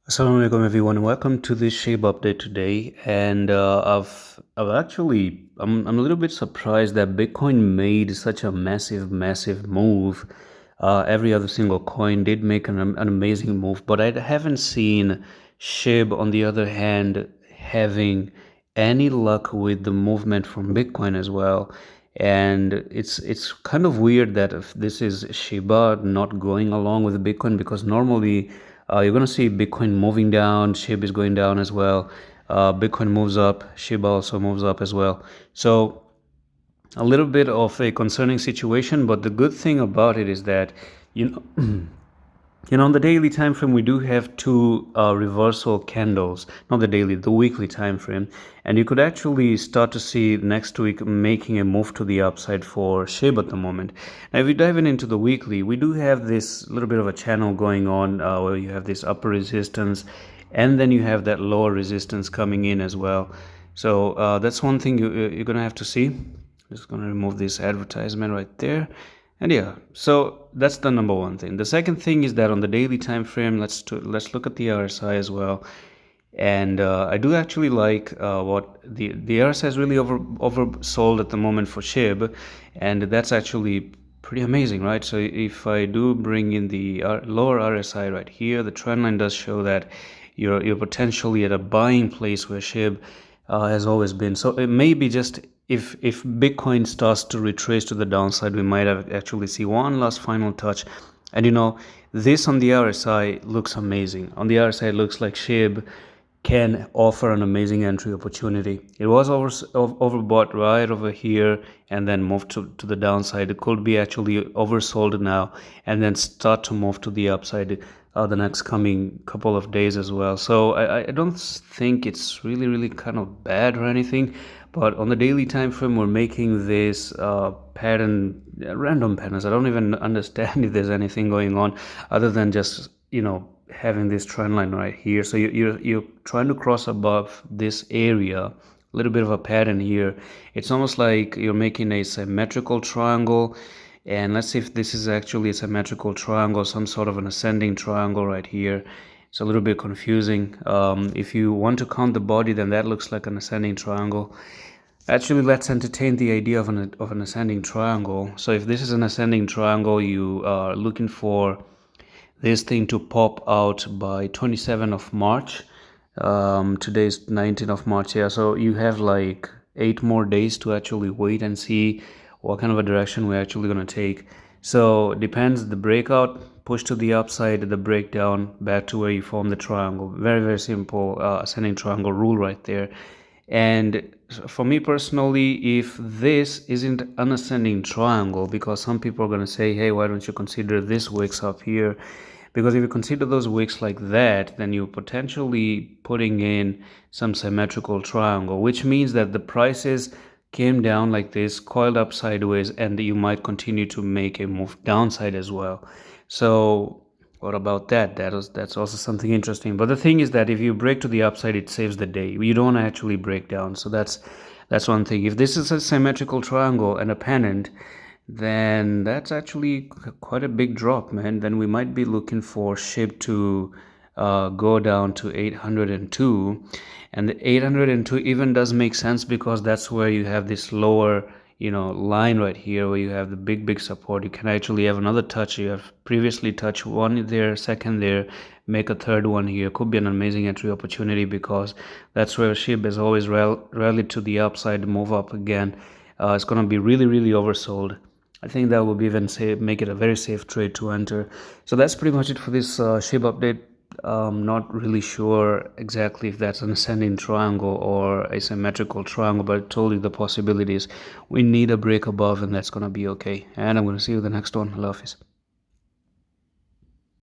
Assalamu alaikum everyone. Welcome to this SHIBA update today. And I've actually I'm a little bit surprised that Bitcoin made such a massive move. Every other single coin did make an amazing move, but I haven't seen SHIB on the other hand having any luck with the movement from Bitcoin as well. And it's kind of weird that if this is SHIBA not going along with Bitcoin, because normally you're going to see Bitcoin moving down, SHIB is going down as well. Bitcoin moves up, SHIB also moves up as well. So a little bit of a concerning situation, but the good thing about it is that, you know, on the daily time frame, we do have two reversal candles, not the daily, the weekly time frame, and you could actually start to see next week making a move to the upside for SHIB at the moment. Now, if we dive into the weekly, we do have this little bit of a channel going on where you have this upper resistance, and then you have that lower resistance coming in as well. So that's one thing you're gonna have to see. Just gonna remove this advertisement right there. And yeah, so that's the number one thing. The second thing is that on the daily time frame, let's look at the RSI as well. And I do actually like what the RSI is really oversold at the moment for SHIB, and that's actually pretty amazing, right? So if I do bring in the lower RSI right here, the trend line does show that you're potentially at a buying place where SHIB has always been. So it may be just if Bitcoin starts to retrace to the downside, we might have actually see one last final touch. And this on the RSI looks amazing. On the RSI, it looks like SHIB can offer an amazing entry opportunity. It was overbought right over here and then moved to the downside. It could be actually oversold now and then start to move to the upside the next coming couple of days as well. So I don't think it's really kind of bad or anything, but on the daily time frame, we're making this pattern, random patterns. I don't even understand if there's anything going on other than just having this trend line right here. So you're trying to cross above this area, a little bit of a pattern here. It's almost like you're making a symmetrical triangle, and let's see if this is actually a symmetrical triangle, some sort of an ascending triangle right here. It's a little bit confusing. If you want to count the body, then that looks like an ascending triangle. Actually, let's entertain the idea of an ascending triangle. So if this is an ascending triangle, you are looking for this thing to pop out by 27th of March. Today's 19th of March. Yeah, so you have like 8 more days to actually wait and see what kind of a direction we're actually going to take. So it depends, the breakout, push to the upside, the breakdown, back to where you form the triangle. Very simple ascending triangle rule right there. And for me personally, if this isn't an ascending triangle, because some people are going to say, hey, why don't you consider this wicks up here? Because if you consider those wicks like that, then you're potentially putting in some symmetrical triangle, which means that the prices came down like this, coiled up sideways, and you might continue to make a move downside as well. So what about that? That's also something interesting. But the thing is that if you break to the upside, it saves the day. You don't actually break down. So that's one thing. If this is a symmetrical triangle and a pennant, then that's actually quite a big drop, man. Then we might be looking for SHIB to go down to 802, and the 802 even does make sense because that's where you have this lower line right here where you have the big support. You can actually have another touch. You have previously touched one there, second there, make a third one here. Could be an amazing entry opportunity because that's where SHIB is always rallied to the upside, move up again. It's going to be really oversold. I think that will even make it a very safe trade to enter. So that's pretty much it for this SHIB update. Not really sure exactly if that's an ascending triangle or a symmetrical triangle, but I told you the possibilities. We need a break above and that's going to be okay. And I'm going to see you in the next one. Allah Hafiz.